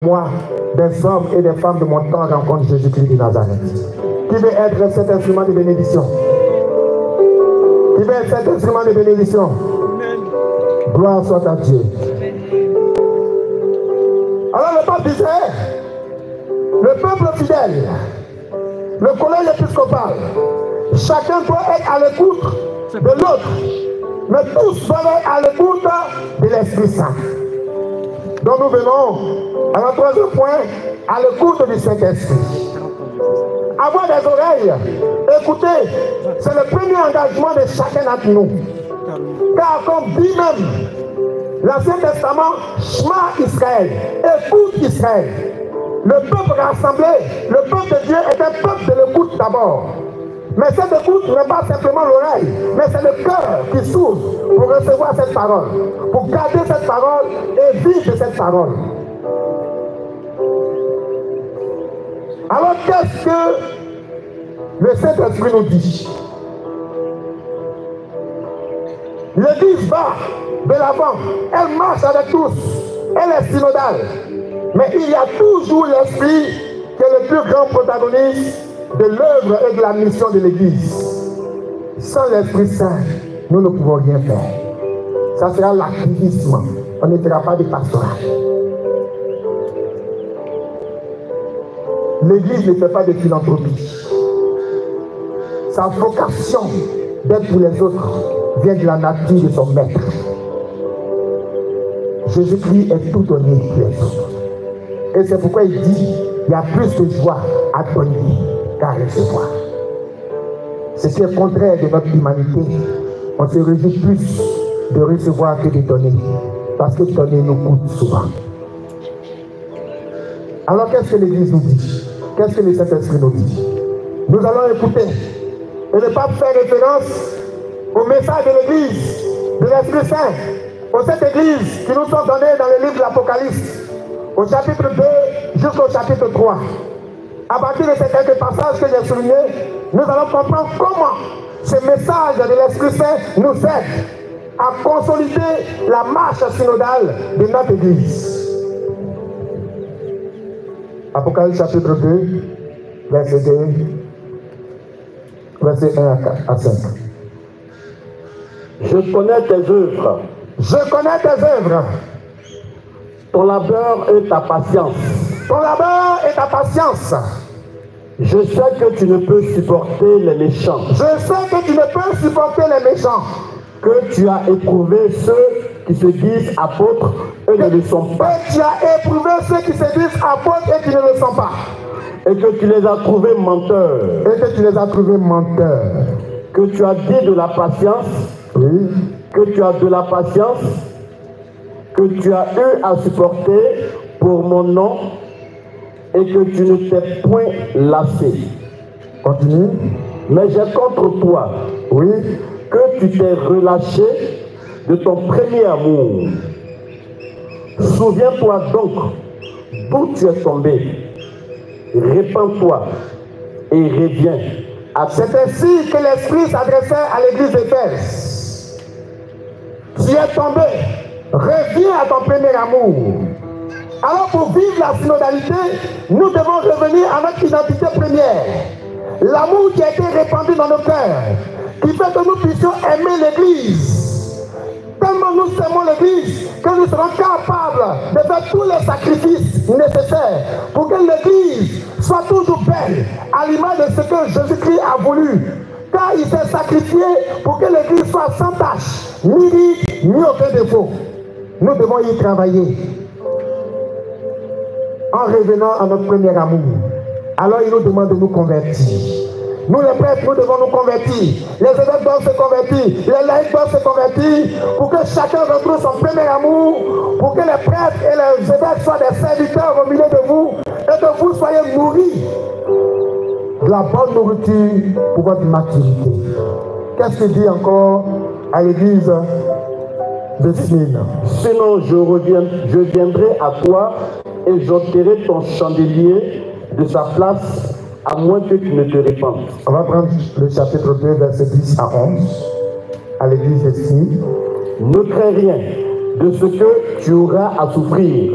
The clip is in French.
Moi, des hommes et des femmes de mon temps rencontrent Jésus-Christ de Nazareth. Qui veut être cet instrument de bénédiction? Qui veut être cet instrument de bénédiction? Gloire soit à Dieu. Alors le pape disait, le peuple fidèle, le collège épiscopal, chacun doit être à l'écoute de l'autre, mais tous doivent être à l'écoute de l'Esprit Saint. Donc nous venons à notre troisième point, à l'écoute du Saint-Esprit. Avoir des oreilles, écouter, c'est le premier engagement de chacun d'entre nous. Car comme dit même l'Ancien Testament, Shema Israël, écoute Israël. Le peuple rassemblé, le peuple de Dieu est un peuple de l'écoute d'abord. Mais cette écoute n'est pas simplement l'oreille, mais c'est le cœur qui s'ouvre pour recevoir cette parole, pour garder cette parole et vivre cette parole. Alors qu'est-ce que le Saint-Esprit nous dit? L'Église va de l'avant, elle marche avec tous, elle est synodale. Mais il y a toujours l'Esprit qui est le plus grand protagoniste de l'œuvre et de la mission de l'Église. Sans l'Esprit Saint, nous ne pouvons rien faire. Ça sera l'activisme, on ne fera pas de pastoral. L'Église ne fait pas de philanthropie. Sa vocation d'être pour les autres vient de la nature de son maître. Jésus-Christ est tout donné pour les autres. Et c'est pourquoi il dit, il y a plus de joie à donner qu'à recevoir. Ce qui est contraire de notre humanité. On se réjouit plus de recevoir que de donner. Parce que donner nous coûte souvent. Alors qu'est-ce que l'Église nous dit? Qu'est-ce que le Saint-Esprit nous dit? Nous allons écouter. Et le pape fait référence au message de l'Église, de l'Esprit Saint, aux sept églises qui nous sont données dans le livre de l'Apocalypse, au chapitre 2 jusqu'au chapitre 3. À partir de ces quelques passages que j'ai soulignés, nous allons comprendre comment ce message de l'Esprit Saint nous aide à consolider la marche synodale de notre Église. Apocalypse chapitre 2, verset 2, verset 1 à 5. Je connais tes œuvres. Je connais tes œuvres. Ton labeur et ta patience. Ton labeur et ta patience. Je sais que tu ne peux supporter les méchants. Je sais que tu ne peux supporter les méchants. Que tu as éprouvé ceux qui se disent apôtres et ne le sont pas. Et tu as éprouvé ceux qui se disent apôtres et qui ne le sont pas. Et que tu les as trouvés menteurs. Et que tu les as trouvés menteurs. Que tu as dit de la patience. Oui. Que tu as de la patience. Que tu as eu à supporter pour mon nom. Et que tu ne t'es point lassé. Continue. Mais j'ai contre toi. Oui. Que tu t'es relâché de ton premier amour. Souviens-toi donc d'où tu es tombé. Répands-toi et reviens. C'est ainsi que l'Esprit s'adressait à l'église d'Éphèse. Tu es tombé, reviens à ton premier amour. Alors pour vivre la synodalité, nous devons revenir à notre identité première. L'amour qui a été répandu dans nos cœurs, qui fait que nous puissions aimer l'Église. Tellement nous aimons l'Église que nous serons capables de faire tous les sacrifices nécessaires pour que l'Église soit toujours belle, à l'image de ce que Jésus-Christ a voulu. Car il s'est sacrifié pour que l'Église soit sans tache, ni ride, ni aucun défaut. Nous devons y travailler. En revenant à notre premier amour, alors il nous demande de nous convertir. Nous les prêtres, nous devons nous convertir. Les évêques doivent se convertir. Les laïcs doivent se convertir pour que chacun retrouve son premier amour, pour que les prêtres et les évêques soient des serviteurs au milieu de vous et que vous soyez nourris de la bonne nourriture pour votre maturité. Qu'est-ce qu'il dit encore à l'église de Smyrne? Sinon, je viendrai à toi et j'ôterai ton chandelier de sa place, à moins que tu ne te répandes. On va prendre le chapitre 2, verset 10 à 11, à l'église de Smyrne. Ne crains rien de ce que tu auras à souffrir.